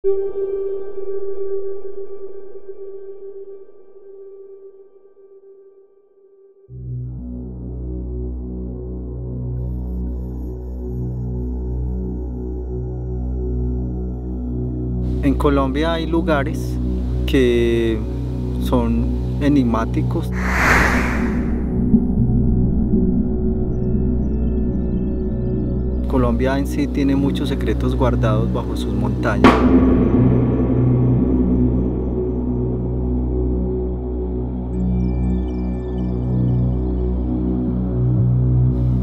En Colombia hay lugares que son enigmáticos. Colombia en sí tiene muchos secretos guardados bajo sus montañas.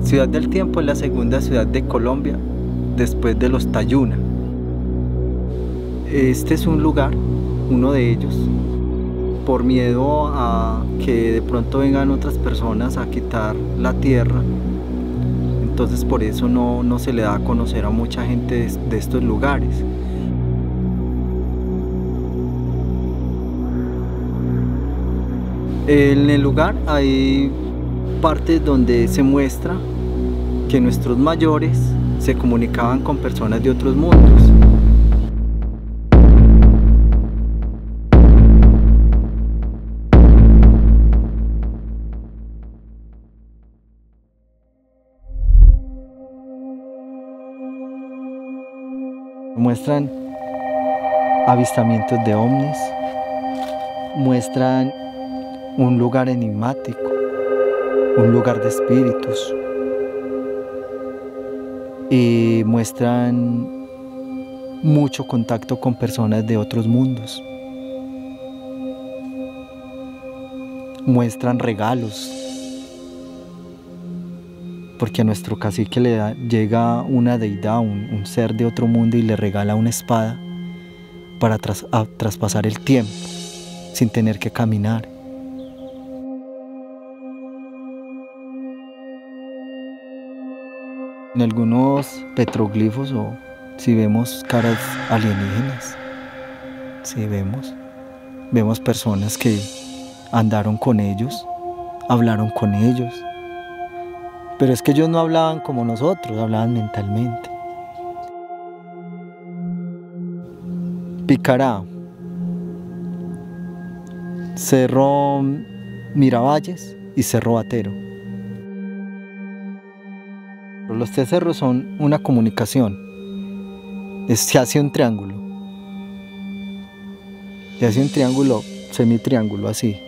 Ciudad del Tiempo es la segunda ciudad de Colombia después de los Tayuna. Este es un lugar, uno de ellos, por miedo a que de pronto vengan otras personas a quitar la tierra, entonces por eso no se le da a conocer a mucha gente de estos lugares. En el lugar hay partes donde se muestra que nuestros mayores se comunicaban con personas de otros mundos. Muestran avistamientos de ovnis, muestran un lugar enigmático, un lugar de espíritus, y muestran mucho contacto con personas de otros mundos. Muestran regalos, porque a nuestro cacique llega una deidad, un ser de otro mundo, y le regala una espada para traspasar el tiempo sin tener que caminar. En algunos petroglifos, o si vemos caras alienígenas, si vemos personas que andaron con ellos, hablaron con ellos. Pero es que ellos no hablaban como nosotros, hablaban mentalmente. Picará, Cerro Miravalles y Cerro Batero. Los tres cerros son una comunicación. Se hace un triángulo. Se hace un triángulo, semitriángulo así,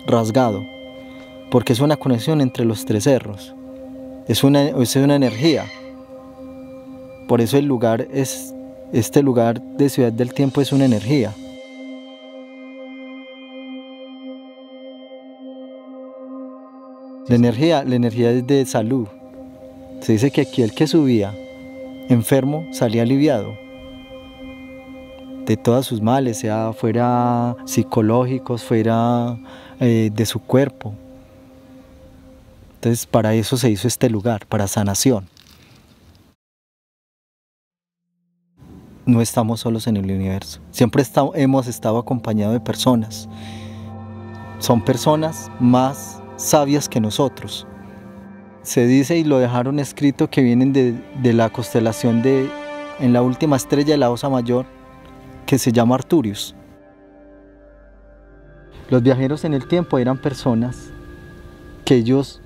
rasgado, porque es una conexión entre los tres cerros. Es una energía. Por eso este lugar de Ciudad del Tiempo es una energía. La energía es de salud. Se dice que aquí el que subía enfermo salía aliviado de todos sus males, sea fuera psicológicos, fuera de su cuerpo. Entonces para eso se hizo este lugar, para sanación. No estamos solos en el universo. Siempre hemos estado acompañados de personas. Son personas más sabias que nosotros. Se dice, y lo dejaron escrito, que vienen de la constelación en la última estrella de la Osa Mayor, que se llama Arcturus. Los viajeros en el tiempo eran personas que ellos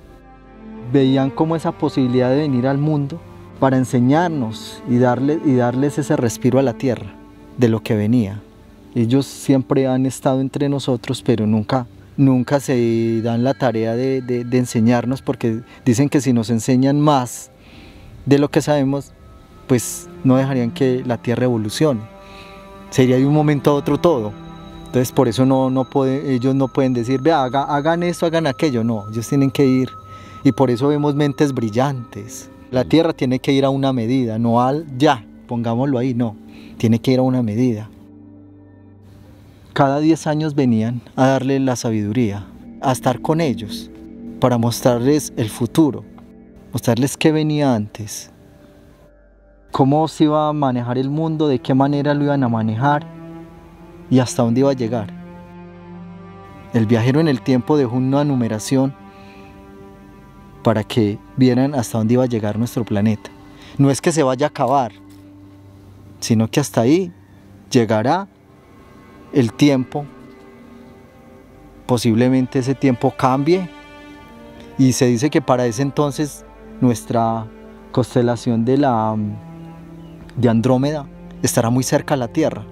veían como esa posibilidad de venir al mundo para enseñarnos y darles ese respiro a la tierra de lo que venía. Ellos siempre han estado entre nosotros, pero nunca se dan la tarea de enseñarnos, porque dicen que si nos enseñan más de lo que sabemos, pues no dejarían que la tierra evolucione. Sería de un momento a otro todo. Entonces por eso ellos no pueden decir, vea, hagan esto, hagan aquello. No, ellos tienen que ir. Y por eso vemos mentes brillantes. La tierra tiene que ir a una medida, no al ya, pongámoslo ahí, no. Tiene que ir a una medida. Cada 10 años venían a darle la sabiduría, a estar con ellos, para mostrarles el futuro, mostrarles qué venía antes, cómo se iba a manejar el mundo, de qué manera lo iban a manejar y hasta dónde iba a llegar. El viajero en el tiempo dejó una numeración para que vieran hasta dónde iba a llegar nuestro planeta. No es que se vaya a acabar, sino que hasta ahí llegará el tiempo, posiblemente ese tiempo cambie, y se dice que para ese entonces nuestra constelación de Andrómeda estará muy cerca a la Tierra.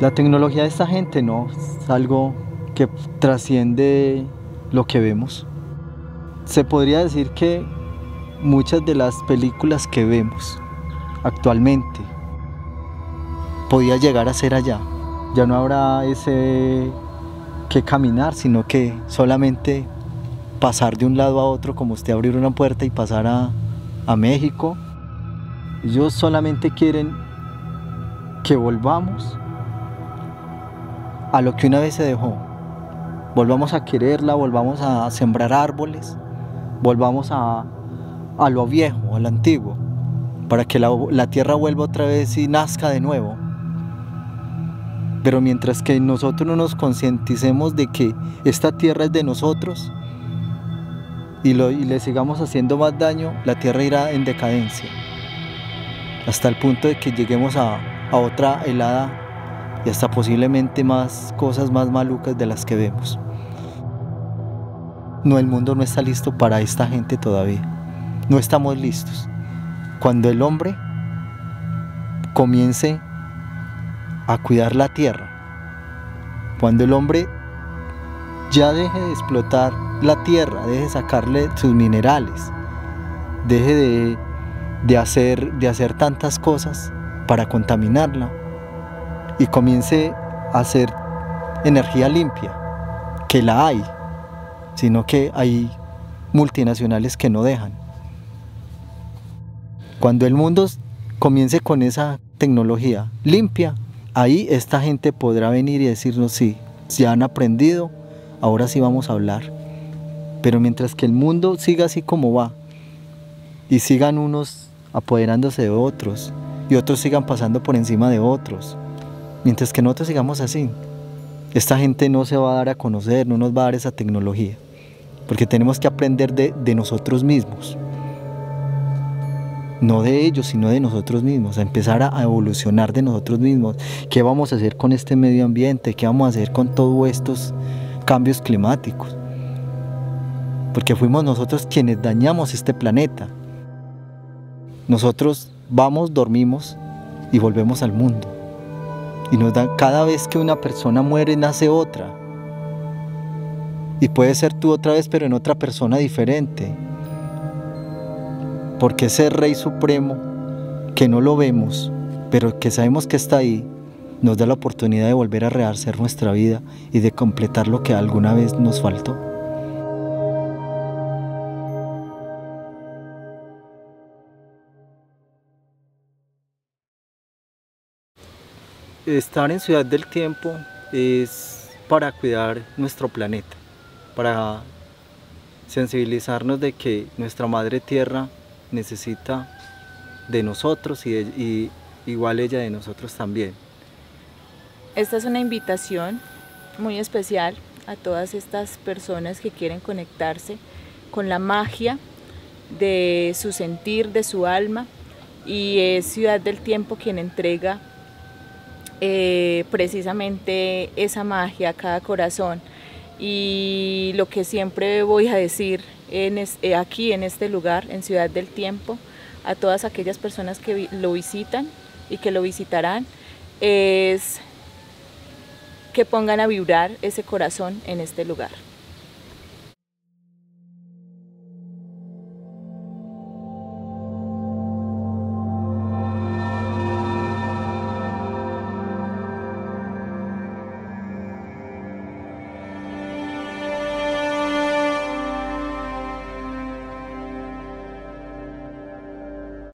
La tecnología de esta gente no es algo que trasciende lo que vemos. Se podría decir que muchas de las películas que vemos actualmente podía llegar a ser allá. Ya no habrá ese que caminar, sino que solamente pasar de un lado a otro, como usted abrir una puerta y pasar a México. Ellos solamente quieren que volvamos a lo que una vez se dejó. Volvamos a quererla, volvamos a sembrar árboles, volvamos a lo viejo, a lo antiguo, para que la tierra vuelva otra vez y nazca de nuevo. Pero mientras que nosotros no nos concienticemos de que esta tierra es de nosotros y le sigamos haciendo más daño, la tierra irá en decadencia, hasta el punto de que lleguemos a otra helada y hasta posiblemente más cosas más malucas de las que vemos. No, el mundo no está listo para esta gente todavía. No estamos listos. Cuando el hombre comience a cuidar la tierra, cuando el hombre ya deje de explotar la tierra, deje de sacarle sus minerales, deje de hacer tantas cosas para contaminarla y comience a hacer energía limpia, que la hay, sino que hay multinacionales que no dejan. Cuando el mundo comience con esa tecnología limpia, ahí esta gente podrá venir y decirnos: sí, ya han aprendido, ahora sí vamos a hablar. Pero mientras que el mundo siga así como va, y sigan unos apoderándose de otros, y otros sigan pasando por encima de otros, mientras que nosotros sigamos así, esta gente no se va a dar a conocer, no nos va a dar esa tecnología, porque tenemos que aprender de nosotros mismos. No de ellos, sino de nosotros mismos, a empezar a evolucionar de nosotros mismos. ¿Qué vamos a hacer con este medio ambiente? ¿Qué vamos a hacer con todos estos cambios climáticos? Porque fuimos nosotros quienes dañamos este planeta. Nosotros vamos, dormimos y volvemos al mundo. Y cada vez que una persona muere, nace otra. Y puede ser tú otra vez, pero en otra persona diferente. Porque ese Rey Supremo, que no lo vemos, pero que sabemos que está ahí, nos da la oportunidad de volver a rehacer nuestra vida y de completar lo que alguna vez nos faltó. Estar en Ciudad del Tiempo es para cuidar nuestro planeta, para sensibilizarnos de que nuestra Madre Tierra necesita de nosotros y igual ella de nosotros también. Esta es una invitación muy especial a todas estas personas que quieren conectarse con la magia de su sentir, de su alma, y es Ciudad del Tiempo quien entrega precisamente esa magia a cada corazón. Y lo que siempre voy a decir aquí en este lugar, en Ciudad del Tiempo, a todas aquellas personas que lo visitan y que lo visitarán, es que pongan a vibrar ese corazón en este lugar.